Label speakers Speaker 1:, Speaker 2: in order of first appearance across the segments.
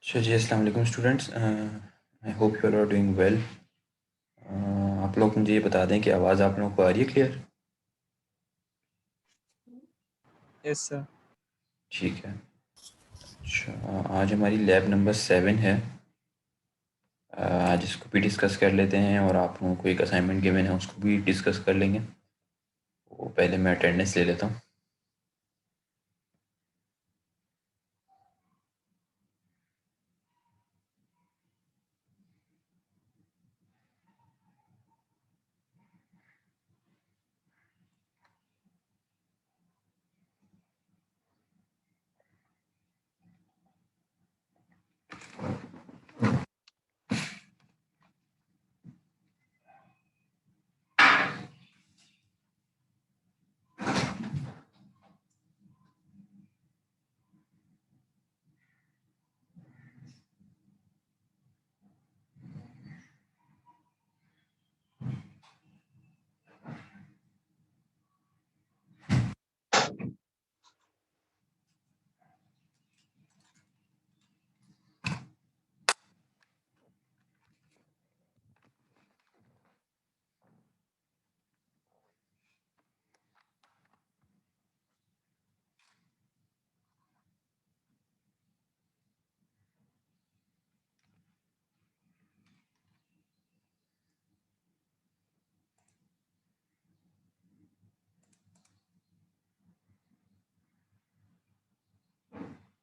Speaker 1: अच्छा जी, अस्सलाम वालेकुम students. I hope you are doing well. आप लोग मुझे ये बता दें कि आवाज़ आप लोगों को आ रही है क्लियर?
Speaker 2: Yes sir.
Speaker 1: ठीक है। अच्छा, आज हमारी लैब नंबर 7 है। आज इसको भी डिस्कस कर लेते हैं और आप लोगों को एक असाइनमेंट गिवन है उसको भी डिस्कस कर लेंगे। तो पहले मैं अटेंडेंस ले लेता हूँ।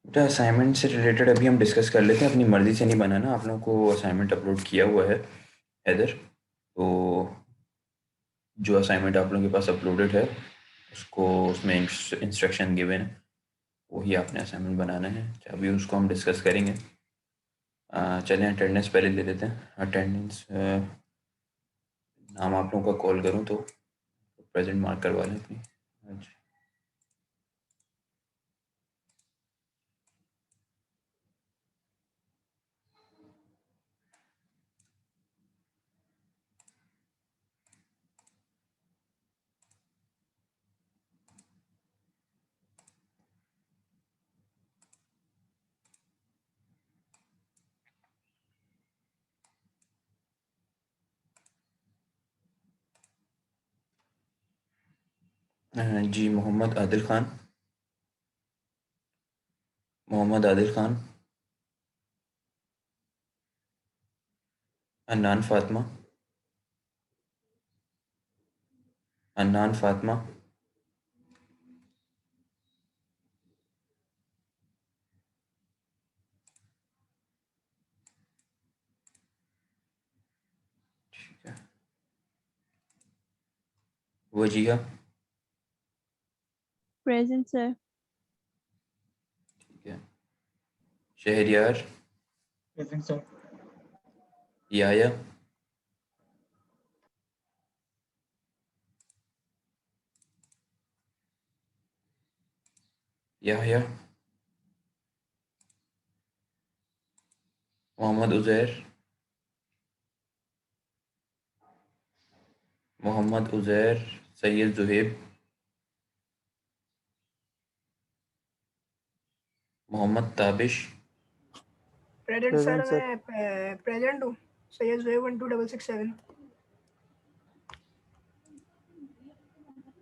Speaker 1: बेटा, असाइनमेंट से रिलेटेड अभी हम डिस्कस कर लेते हैं। अपनी मर्ज़ी से नहीं बनाना। आप लोगों को असाइनमेंट अपलोड किया हुआ है इधर। तो जो असाइनमेंट आप लोगों के पास अपलोडेड है उसको उसमें इंस्ट्रक्शन गिवन है, वही आपने असाइनमेंट बनाना है। अभी उसको हम डिस्कस करेंगे। चलें अटेंडेंस पहले ले लेते हैं। अटेंडेंस नाम आप लोगों का कॉल करूं तो प्रेजेंट मार्क करवा लें अपनी। अच्छा। जी, मोहम्मद आदिल खान। मोहम्मद आदिल खान। अन्नान फातिमा। अन्नान फातिमा। ठीक है। वजीहा।
Speaker 3: Present sir.
Speaker 1: ठीक है। Shahriyar.
Speaker 2: Present sir.
Speaker 1: Yaya. Yahya. Mohammad Uzair. Mohammad Uzair. Syed Zuhaib. Mohammad Tabish.
Speaker 4: Present sir. मैं प्रेजेंट हूँ। सैयद ज़ुहैब 12667।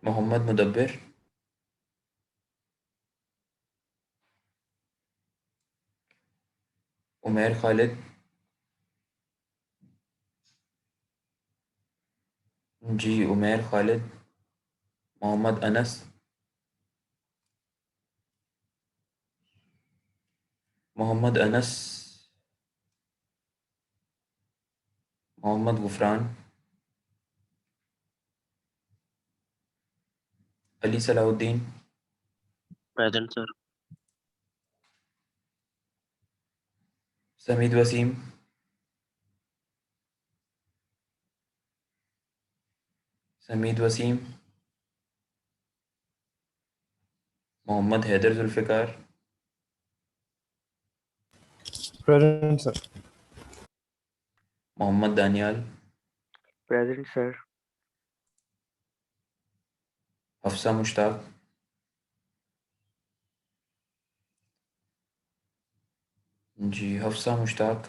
Speaker 1: मोहम्मद मुदब्बिर। उमैर खालिद। जी, Umair Khalid. Mohammad Anas. Mohammad Anas. Mohammad Gufran. Ali Salauddin.
Speaker 5: Present sir.
Speaker 1: Samid Waseem. Samid Waseem. Mohammad Haider Zulfiqar.
Speaker 2: Present sir.
Speaker 1: Mohammad Daniyal.
Speaker 5: Present sir.
Speaker 1: Hafsa Mushtaq. जी, Hafsa Mushtaq.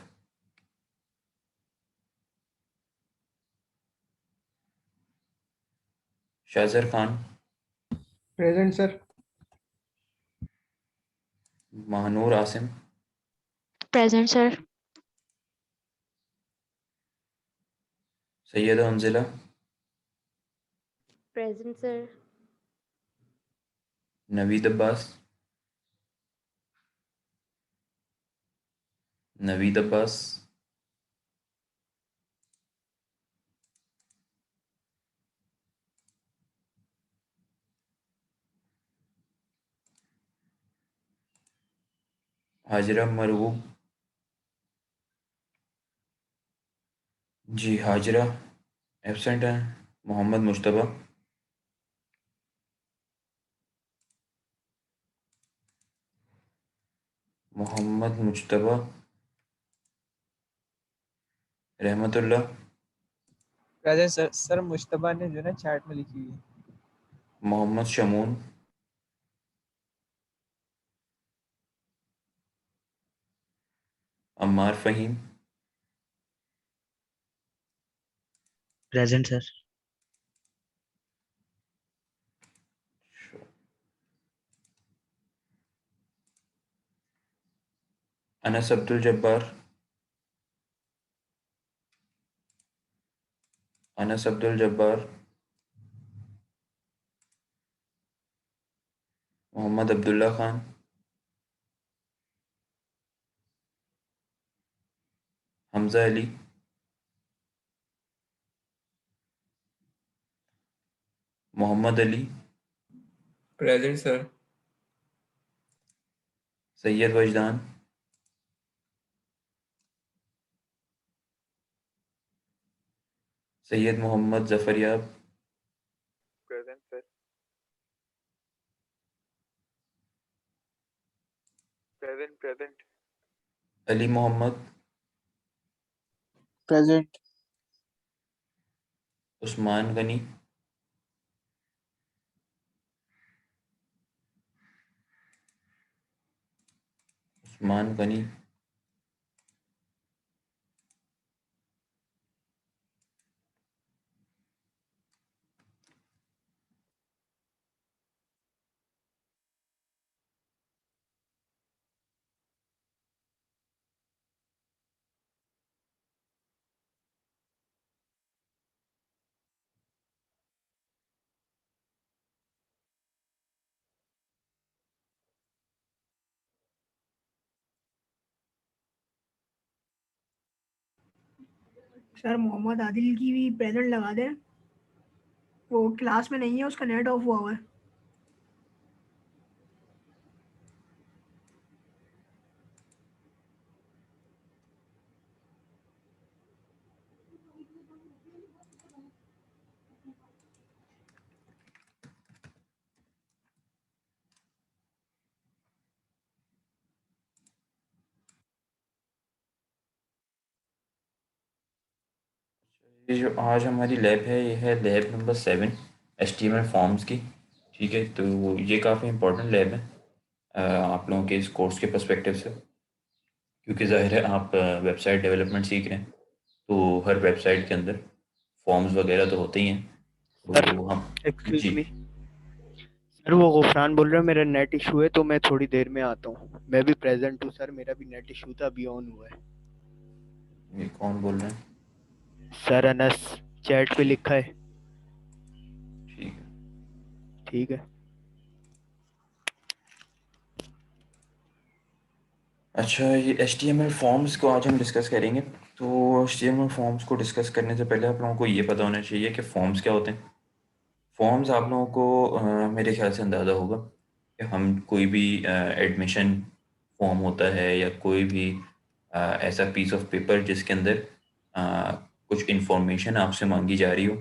Speaker 1: Shazar Khan.
Speaker 2: Present sir.
Speaker 1: Mahnoor Asim.
Speaker 3: Present, sir.
Speaker 1: Syeda Anjila.
Speaker 3: Present, sir.
Speaker 1: Naveed Abbas. Naveed Abbas. Hajira Marghoob. जी, हाजिरा एब्सेंट हैं। मोहम्मद मुश्तबा। मोहम्मद मुश्तबा। रहमतुल्लाह।
Speaker 2: Present sir. सर मुश्तबा ने जो है ना चैट में लिखी हुई है।
Speaker 1: Mohammad Shamoon. Ammar Faheem.
Speaker 5: Present, sir.
Speaker 1: Anas Abdul Jabbar. Anas Abdul Jabbar. Mohammad Abdullah Khan. Hamza Ali. Mohammad Ali.
Speaker 2: Present sir.
Speaker 1: Syed Wajdan. Syed Mohammad Zafaryab.
Speaker 2: Present sir. Present.
Speaker 1: Ali Mohammad.
Speaker 2: Present.
Speaker 1: Usman Ghani. Usman Ghani.
Speaker 4: Sir Mohammad Adil की भी प्रेजेंट लगा दें, वो क्लास में नहीं है, उसका नेट ऑफ हुआ हुआ है।
Speaker 1: ये जो आज हमारी लैब है, ये है लैब नंबर 7 HTML फॉर्म्स की। ठीक है, तो ये काफ़ी इम्पोर्टेंट लैब है आप लोगों के इस कोर्स के पर्सपेक्टिव से, क्योंकि ज़ाहिर है आप वेबसाइट डेवलपमेंट सीख रहे हैं, तो हर वेबसाइट के अंदर फॉर्म्स वगैरह तो होते ही हैं।
Speaker 5: सर,
Speaker 1: तो हम
Speaker 5: एक्सक्यूज
Speaker 1: जी,
Speaker 5: मी। सर वो गुफरान बोल रहे हैं मेरा नेट इशू है, तो मैं थोड़ी देर में आता हूँ। मैं भी प्रेजेंट हूँ सर, मेरा भी नेट इशू था, अभी ऑन हुआ है।
Speaker 1: ये कौन बोल रहे हैं?
Speaker 5: सर अनस, चैट पे लिखा है।
Speaker 1: ठीक है।
Speaker 5: ठीक है।
Speaker 1: अच्छा, ये HTML फॉर्म्स को आज हम डिस्कस करेंगे। तो HTML फॉर्म्स को डिस्कस करने से पहले आप लोगों को ये पता होना चाहिए कि फॉर्म्स क्या होते हैं। फॉर्म्स आप लोगों को मेरे ख्याल से अंदाज़ा होगा कि हम कोई भी एडमिशन फॉर्म होता है या कोई भी ऐसा पीस ऑफ पेपर जिसके अंदर कुछ इंफॉर्मेशन आपसे मांगी जा रही हो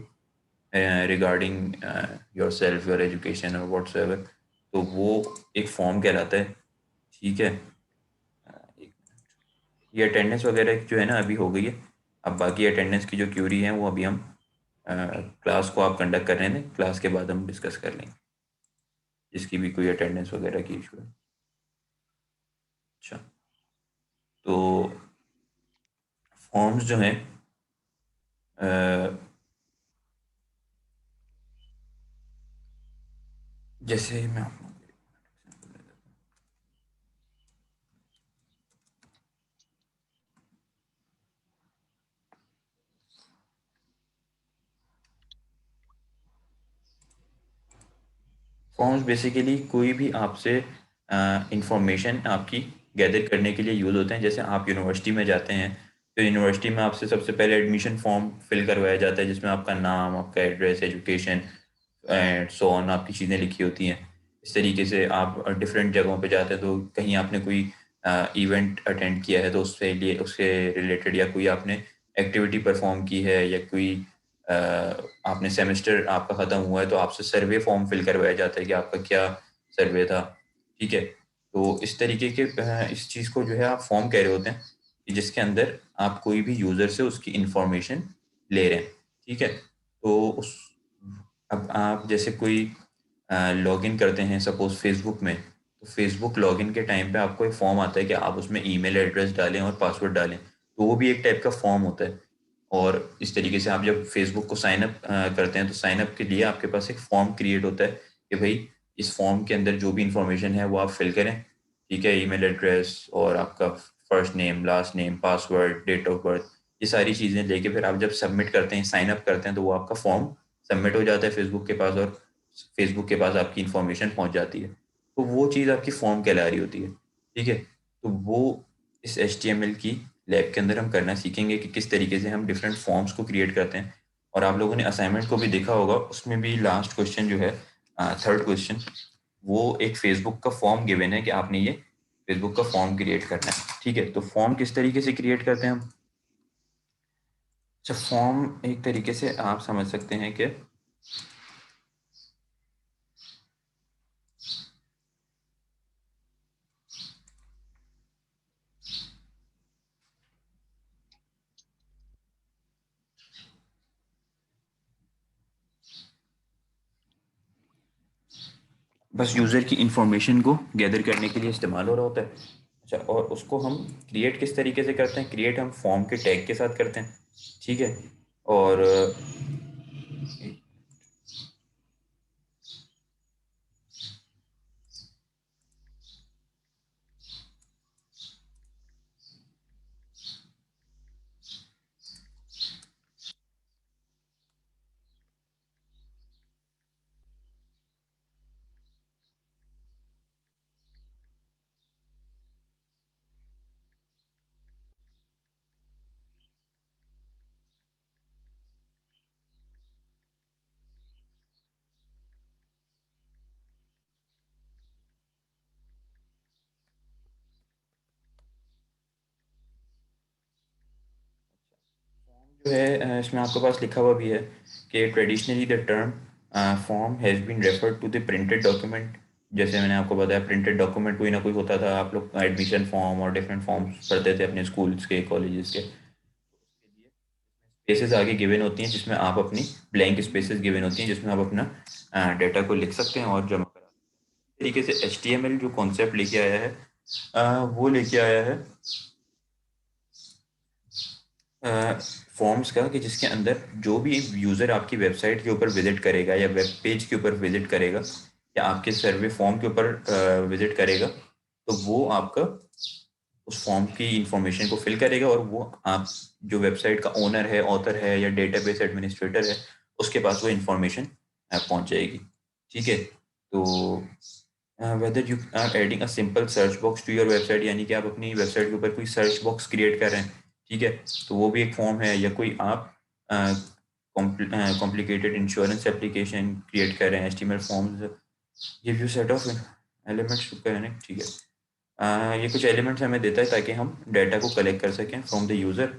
Speaker 1: regarding your self, your education और व्हाट्सएवर, तो वो एक फॉर्म कहलाता है। ठीक है। ये अटेंडेंस वगैरह जो है ना अभी हो गई है। अब बाकी अटेंडेंस की जो क्यूरी है वो अभी हम क्लास को आप कंडक्ट कर रहे हैं, क्लास के बाद हम डिस्कस कर लेंगे, जिसकी भी कोई अटेंडेंस वगैरह की इशू है। अच्छा, तो फॉर्म्स जो हैं जैसे मैं आपको फॉर्म्स बेसिकली कोई भी आपसे इंफॉर्मेशन आपकी गैदर करने के लिए यूज़ होते हैं। जैसे आप यूनिवर्सिटी में जाते हैं तो यूनिवर्सिटी में आपसे सबसे पहले एडमिशन फॉर्म फिल करवाया जाता है, जिसमें आपका नाम, आपका address, education and so on आपकी चीज़ें लिखी होती हैं। इस तरीके से आप डिफरेंट जगहों पे जाते हैं, तो कहीं आपने कोई इवेंट अटेंड किया है तो उससे लिए उससे रिलेटेड, या कोई आपने एक्टिविटी परफॉर्म की है, या कोई आपने सेमेस्टर आपका ख़त्म हुआ है तो आपसे सर्वे फॉर्म फिल करवाया जाता है कि आपका क्या सर्वे था। ठीक है, तो इस तरीके के इस चीज़ को जो है आप फॉर्म कह रहे होते हैं कि जिसके अंदर आप कोई भी यूज़र से उसकी इंफॉर्मेशन ले रहे हैं। ठीक है, तो उस अब आप जैसे कोई लॉगिन करते हैं सपोज़ फ़ेसबुक में, तो फ़ेसबुक लॉगिन के टाइम पे आपको एक फ़ॉर्म आता है कि आप उसमें ईमेल एड्रेस डालें और पासवर्ड डालें, तो वो भी एक टाइप का फ़ॉर्म होता है। और इस तरीके से आप जब फ़ेसबुक को साइन अप करते हैं तो साइन अप के लिए आपके पास एक फ़ॉर्म क्रिएट होता है कि भई इस फ़ॉर्म के अंदर जो भी इन्फॉर्मेशन है वो आप फ़िल करें। ठीक है, ईमेल एड्रेस और आपका first name, last name, password, date of birth, ये सारी चीज़ें लेके फिर आप जब सबमिट करते हैं, साइन अप करते हैं, तो वो आपका फ़ॉर्म सबमिट हो जाता है फ़ेसबुक के पास, और फ़ेसबुक के पास आपकी इन्फॉर्मेशन पहुँच जाती है। तो वो चीज़ आपकी फ़ॉर्म कहला रही होती है। ठीक है? तो वो इस एचटीएमएल की लैब के अंदर हम करना सीखेंगे कि किस तरीके से हम डिफरेंट फॉर्म्स को क्रिएट करते हैं। और आप लोगों ने असाइनमेंट को भी देखा होगा, उसमें भी लास्ट क्वेश्चन जो है, थर्ड क्वेश्चन, वो एक फ़ेसबुक का फॉर्म गिवन है कि आपने ये फ़ेसबुक का फॉर्म क्रिएट करना है। ठीक है? तो फॉर्म किस तरीके से क्रिएट करते हैं हम? अच्छा, फॉर्म एक तरीके से आप समझ सकते हैं कि बस यूज़र की इंफॉर्मेशन को गैदर करने के लिए इस्तेमाल हो रहा होता है। अच्छा, और उसको हम क्रिएट किस तरीके से करते हैं? क्रिएट हम फॉर्म के टैग के साथ करते हैं। ठीक है, और जो है इसमें आपके पास लिखा हुआ भी है कि traditionally the term form has been referred to the printed document. जैसे मैंने आपको बताया, प्रिंटेड डॉक्यूमेंट कोई ना कोई होता था। आप लोग एडमिशन फॉर्म और डिफरेंट फॉर्म्स पढ़ते थे अपने स्कूल्स के, कॉलेजेस के। स्पेसेस आगे गिवन होती हैं जिसमें आप अपनी ब्लैंक स्पेसेस गिवन होती हैं जिसमें आप अपना डेटा को लिख सकते हैं और जमा करा सकते हैं। तरीके से एचटीएमएल जो कॉन्सेप्ट लेके आया है, वो लेके आया है फॉर्म्स का, कि जिसके अंदर जो भी यूज़र आपकी वेबसाइट के ऊपर विजिट करेगा या वेब पेज के ऊपर विजिट करेगा या आपके सर्वे फॉर्म के ऊपर विजिट करेगा, तो वो आपका उस फॉर्म की इंफॉर्मेशन को फिल करेगा, और वो आप जो वेबसाइट का ओनर है, ऑथर है या डेटाबेस एडमिनिस्ट्रेटर है, उसके पास वो इंफॉर्मेशन पहुंच जाएगी। ठीक है, तो whether you are adding a simple search box to your website, यानी कि आप अपनी वेबसाइट के ऊपर कोई सर्च बॉक्स क्रिएट कर रहे हैं। ठीक है, तो वो भी एक फॉर्म है। या कोई आप कॉम्प्लिकेटेड इंश्योरेंस एप्लीकेशन क्रिएट कर रहे हैं, HTML forms give you set of elements to connect. ठीक है, ये कुछ एलिमेंट्स हमें देता है ताकि हम डाटा को कलेक्ट कर सकें फ्रॉम द यूज़र।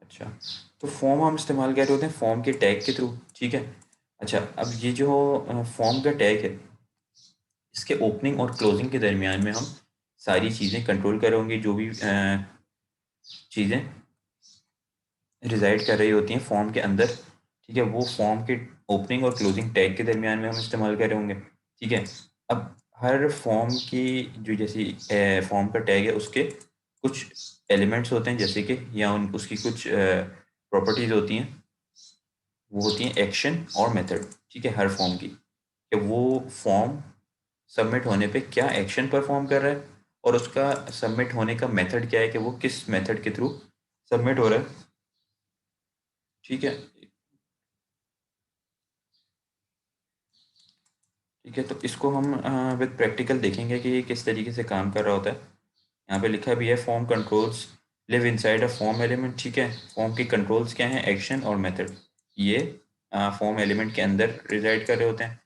Speaker 1: अच्छा, तो फॉर्म हम इस्तेमाल कर रहे होते हैं फॉर्म के टैग के थ्रू। ठीक है, अच्छा, अब ये जो फॉर्म का टैग है, इसके ओपनिंग और क्लोजिंग के दरमियान में हम सारी चीज़ें कंट्रोल कर होंगे। जो भी चीज़ें रिजाइड कर रही होती हैं फॉर्म के अंदर, ठीक है, वो फॉर्म के ओपनिंग और क्लोजिंग टैग के दरमियान में हम इस्तेमाल कर रहे होंगे। ठीक है, अब हर फॉर्म की जो जैसी फॉर्म का टैग है उसके कुछ एलिमेंट्स होते हैं, जैसे कि या उसकी कुछ प्रॉपर्टीज होती हैं, वो होती हैं एक्शन और मेथड। ठीक है, हर फॉर्म की कि वो फॉर्म सबमिट होने पे क्या एक्शन परफॉर्म कर रहा है और उसका सबमिट होने का मेथड क्या है कि वो किस मेथड के थ्रू सबमिट हो रहा है। ठीक है, ठीक है, तो इसको हम विद प्रैक्टिकल देखेंगे कि ये किस तरीके से काम कर रहा होता है। यहाँ पे लिखा भी है form controls live inside a form element. ठीक है, फॉर्म की कंट्रोल्स क्या हैं, एक्शन और मेथड, ये फॉर्म एलिमेंट के अंदर रिजाइड कर रहे होते हैं।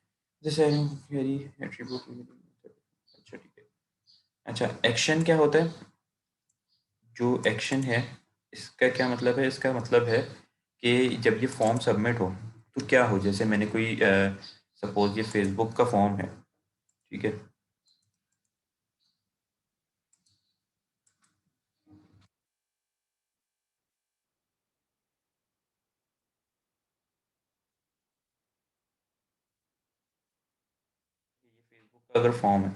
Speaker 1: जैसे एट्रीब्यूट। अच्छा ठीक है, अच्छा एक्शन क्या होता है, जो एक्शन है इसका क्या मतलब है, इसका मतलब है कि जब ये फॉर्म सबमिट हो तो क्या हो, जैसे मैंने कोई सपोज ये फेसबुक का फॉर्म है। ठीक है, ये फेसबुक का अगर फॉर्म है,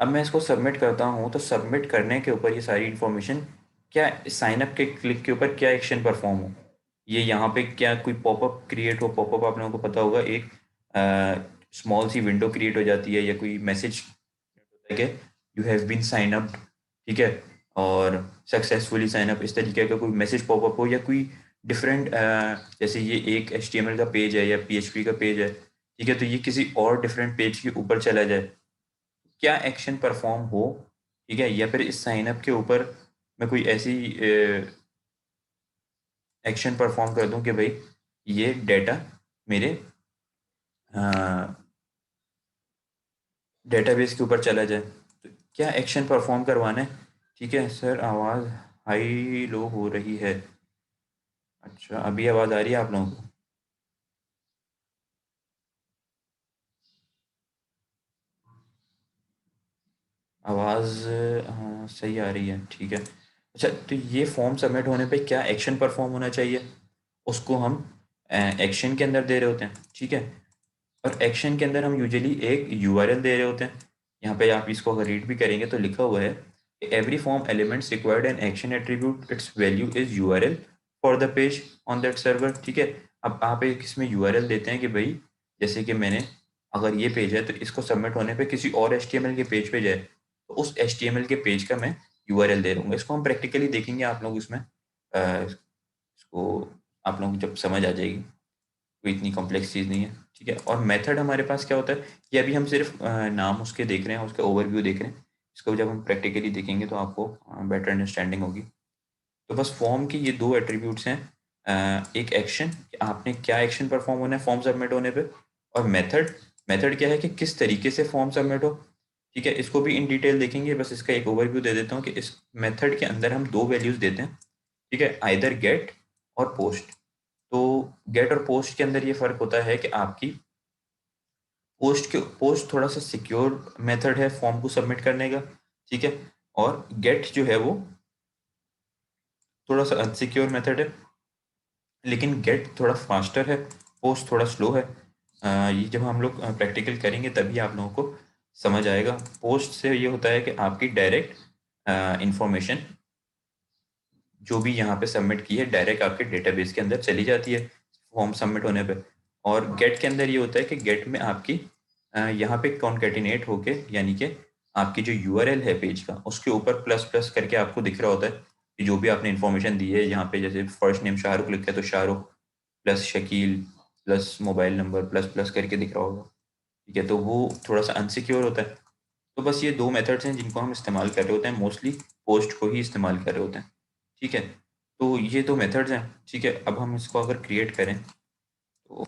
Speaker 1: अब मैं इसको सबमिट करता हूँ तो सबमिट करने के ऊपर ये सारी इन्फॉर्मेशन क्या, साइन अप के क्लिक के ऊपर क्या एक्शन परफॉर्म हो, ये यहाँ पे क्या कोई पॉपअप क्रिएट हो। पॉपअप आप लोगों को पता होगा, एक स्मॉल सी विंडो क्रिएट हो जाती है या कोई मैसेज होता है कि you have been sign up. ठीक है, और सक्सेसफुली साइन अप, इस तरीके का कोई मैसेज पॉपअप हो, या कोई डिफरेंट जैसे ये एक HTML का पेज है या PHP का पेज है। ठीक है, तो ये किसी और डिफरेंट पेज के ऊपर चला जाए, क्या एक्शन परफॉर्म हो। ठीक है, या फिर इस साइन अप के ऊपर मैं कोई ऐसी एक्शन परफॉर्म कर दूं कि भाई ये डेटा मेरे डेटाबेस के ऊपर चला जाए, तो क्या एक्शन परफॉर्म करवाना है। ठीक है सर, आवाज़ हाई लो हो रही है। अच्छा, अभी आवाज़ आ रही है आप लोगों को? आवाज़ हाँ सही आ रही है, ठीक है। अच्छा, तो ये फॉर्म सबमिट होने पे क्या एक्शन परफॉर्म होना चाहिए, उसको हम एक्शन के अंदर दे रहे होते हैं। ठीक है, और एक्शन के अंदर हम यूजुअली एक यूआरएल दे रहे होते हैं। यहाँ पे आप इसको अगर रीड भी करेंगे तो लिखा हुआ है every form elements required an action attribute it's value is URL for the page on that server. ठीक है, अब आप एक इसमें यूआरएल देते हैं कि भाई जैसे कि मैंने अगर ये पेज है तो इसको सबमिट होने पे किसी और HTML के पेज पे जाए, तो उस HTML के पेज का मैं यूआरएल दे दूंगा। इसको हम प्रैक्टिकली देखेंगे आप लोग इसमें, इसको आप लोगों को जब समझ आ जाएगी, कोई इतनी कॉम्प्लेक्स चीज़ नहीं है। ठीक है, और मेथड हमारे पास क्या होता है, ये अभी हम सिर्फ नाम उसके देख रहे हैं, उसका ओवरव्यू देख रहे हैं। इसको जब हम प्रैक्टिकली देखेंगे तो आपको बेटर अंडरस्टैंडिंग होगी। तो बस फॉर्म की ये दो एट्रीब्यूट्स हैं, एक एक्शन, आपने क्या एक्शन परफॉर्म होना है फॉर्म सबमिट होने पे, और मेथड, मेथड क्या है कि किस तरीके से फॉर्म सबमिट हो। ठीक है, इसको भी इन डिटेल देखेंगे, बस इसका एक ओवरव्यू दे देता हूँ कि इस मेथड के अंदर हम दो वैल्यूज देते हैं। ठीक है, आइदर गेट और पोस्ट। तो गेट और पोस्ट के अंदर ये फ़र्क होता है कि आपकी पोस्ट थोड़ा सा सिक्योर मेथड है फॉर्म को सबमिट करने का। ठीक है, और गेट जो है वो थोड़ा सा अनसिक्योर मेथड है, लेकिन गेट थोड़ा फास्टर है, पोस्ट थोड़ा स्लो है। ये जब हम लोग प्रैक्टिकल करेंगे तभी आप लोगों को समझ आएगा। पोस्ट से ये होता है कि आपकी डायरेक्ट इंफॉर्मेशन जो भी यहाँ पे सबमिट की है डायरेक्ट आपके डेटाबेस के अंदर चली जाती है फॉर्म सबमिट होने पे। और गेट के अंदर ये होता है कि गेट में आपकी यहाँ पे कॉन्केटिनेट होके, यानी कि आपकी जो यूआरएल है पेज का उसके ऊपर प्लस प्लस करके आपको दिख रहा होता है कि जो भी आपने इन्फॉर्मेशन दी है, यहाँ पे जैसे फर्स्ट नेम शाहरुख लिखा है तो Shahrukh plus Shakeel plus mobile number plus plus करके दिख रहा होगा। ठीक है, तो वो थोड़ा सा अनसिक्योर होता है। तो बस ये दो मेथड्स हैं जिनको हम इस्तेमाल कर रहे होते हैं, मोस्टली पोस्ट को ही इस्तेमाल कर रहे होते हैं। ठीक है, तो ये दो मेथड्स हैं। ठीक है, अब हम इसको अगर क्रिएट करें तो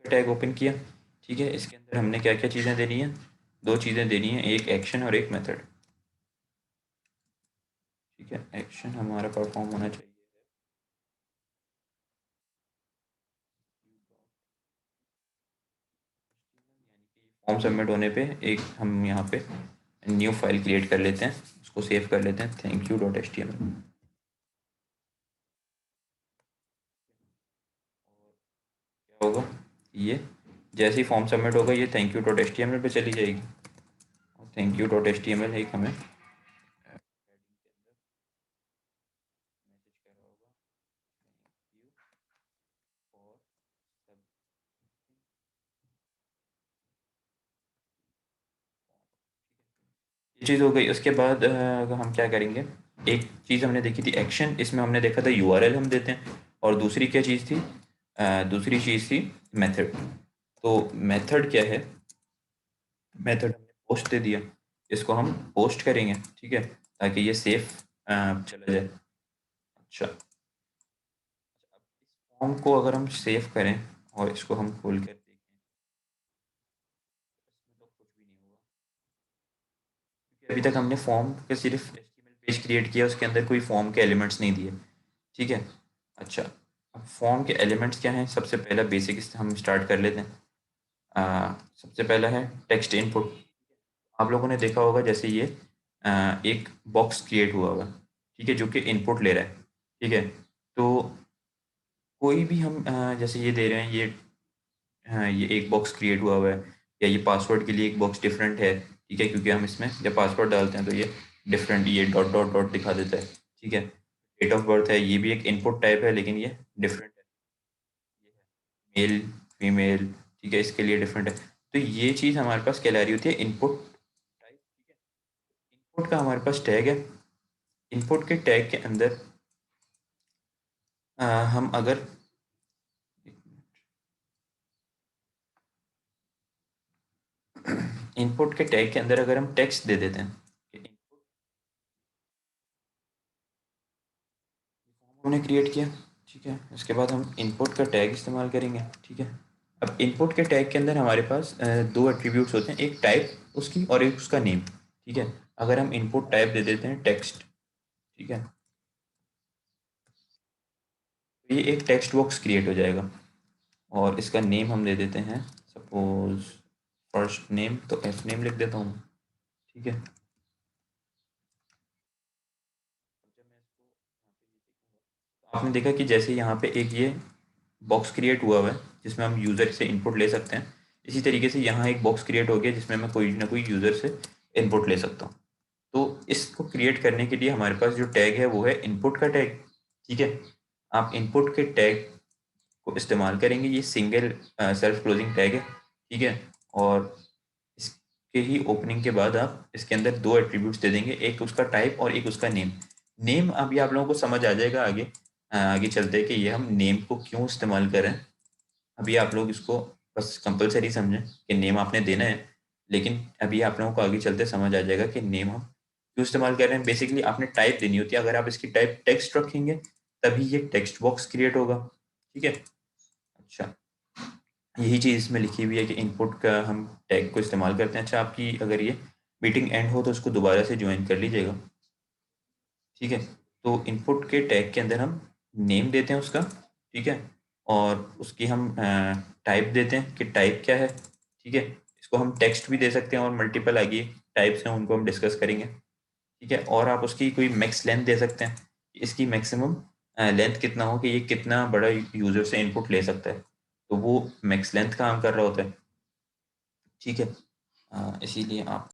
Speaker 1: टैग ओपन किया। ठीक है, इसके अंदर हमने क्या क्या चीज़ें देनी है, दो चीज़ें देनी है, एक एक्शन और एक मेथड। ठीक है, एक्शन हमारा परफॉर्म होना चाहिए, फॉर्म सबमिट होने पे एक हम यहाँ पे न्यू फाइल क्रिएट कर लेते हैं, उसको सेव कर लेते हैं thankyou.html। क्या होगा, ये जैसे ही फॉर्म सबमिट होगा ये thankyou.html पे चली जाएगी। और thankyou.html एक हमें ये चीज़ हो गई। उसके बाद हम क्या करेंगे, एक चीज़ हमने देखी थी एक्शन, इसमें हमने देखा था यूआरएल हम देते हैं, और दूसरी क्या चीज़ थी, दूसरी चीज़ थी मेथड। तो मेथड क्या है, मेथड हमने पोस्ट दे दिया, इसको हम पोस्ट करेंगे, ठीक है, ताकि ये सेफ चला जाए। अच्छा, अब इस फॉर्म को अगर हम सेव करें और इसको हम खोल कर देखें, इसमें तो कुछ भी नहीं हुआ, क्योंकि अभी तक हमने फॉर्म के सिर्फ HTML पेज क्रिएट किया, उसके अंदर कोई फॉर्म के एलिमेंट्स नहीं दिए, ठीक है। अच्छा, अब फॉर्म के एलिमेंट्स क्या हैं, सबसे पहला बेसिक हम स्टार्ट कर लेते हैं। सबसे पहला है टेक्स्ट इनपुट। आप लोगों ने देखा होगा जैसे ये एक बॉक्स क्रिएट हुआ हुआ, ठीक है, जो कि इनपुट ले रहा है, ठीक है। तो कोई भी हम जैसे ये दे रहे हैं, ये एक बॉक्स क्रिएट हुआ हुआ है, या ये पासवर्ड के लिए एक बॉक्स डिफरेंट है, ठीक है, क्योंकि हम इसमें जब पासवर्ड डालते हैं तो ये डिफरेंट, ये डॉट डॉट डॉट दिखा देता है, ठीक है। डेट ऑफ बर्थ है, ये भी एक इनपुट टाइप है, लेकिन ये डिफरेंट है, ये है मेल फीमेल, ठीक है, इसके लिए डिफरेंट है। तो ये चीज़ हमारे पास क्या ला रही होती है, इनपुट टाइप, ठीक है। इनपुट का हमारे पास टैग है, इनपुट के टैग के अंदर हम अगर इनपुट के टैग के अंदर अगर हम टेक्स्ट दे देते हैं कि इनपुट हमने क्रिएट किया, ठीक है, उसके बाद हम इनपुट का टैग इस्तेमाल करेंगे, ठीक है। अब इनपुट के टैग के अंदर हमारे पास दो एट्रीब्यूट्स होते हैं, एक टाइप उसकी और एक उसका नेम, ठीक है। अगर हम इनपुट टाइप दे देते हैं टेक्स्ट, ठीक है, तो ये एक टेक्स्ट बॉक्स क्रिएट हो जाएगा, और इसका नेम हम दे देते हैं सपोज फर्स्ट नेम, तो एफ नेम लिख देता हूँ, ठीक है। आपने देखा कि जैसे यहाँ पे एक ये बॉक्स क्रिएट हुआ हुआ है जिसमें हम यूज़र से इनपुट ले सकते हैं, इसी तरीके से यहाँ एक बॉक्स क्रिएट हो गया जिसमें मैं कोई ना कोई यूज़र से इनपुट ले सकता हूँ। तो इसको क्रिएट करने के लिए हमारे पास जो टैग है वो है इनपुट का टैग, ठीक है। आप इनपुट के टैग को इस्तेमाल करेंगे, ये सिंगल सेल्फ क्लोजिंग टैग है, ठीक है। और इसके ही ओपनिंग के बाद आप इसके अंदर दो एट्रीब्यूट्स दे देंगे, एक उसका टाइप और एक उसका नेम। नेम अभी आप लोगों को समझ आ जाएगा आगे, आगे चलते कि ये हम नेम को क्यों इस्तेमाल करें। अभी आप लोग इसको बस कंपलसरी समझें कि नेम आपने देना है, लेकिन अभी आप लोगों को आगे चलते समझ आ जाएगा कि नेम हम क्यों इस्तेमाल कर रहे हैं। बेसिकली आपने टाइप देनी होती है, अगर आप इसकी टाइप टेक्स्ट रखेंगे तभी ये टेक्स्ट बॉक्स क्रिएट होगा, ठीक है। अच्छा, यही चीज़ इसमें लिखी हुई है कि इनपुट का हम टैग को इस्तेमाल करते हैं। अच्छा, आपकी अगर ये मीटिंग एंड हो तो उसको दोबारा से ज्वाइन कर लीजिएगा, ठीक है। तो इनपुट के टैग के अंदर हम नेम देते हैं उसका, ठीक है, और उसकी हम टाइप देते हैं कि टाइप क्या है, ठीक है। इसको हम टेक्स्ट भी दे सकते हैं और मल्टीपल आगे टाइप्स हैं उनको हम डिस्कस करेंगे, ठीक है। और आप उसकी कोई मैक्स लेंथ दे सकते हैं, इसकी मैक्सिमम लेंथ कितना हो कि ये कितना बड़ा यूज़र से इनपुट ले सकता है, तो वो मैक्स लेंथ काम कर रहा होता है, ठीक है। इसीलिए आप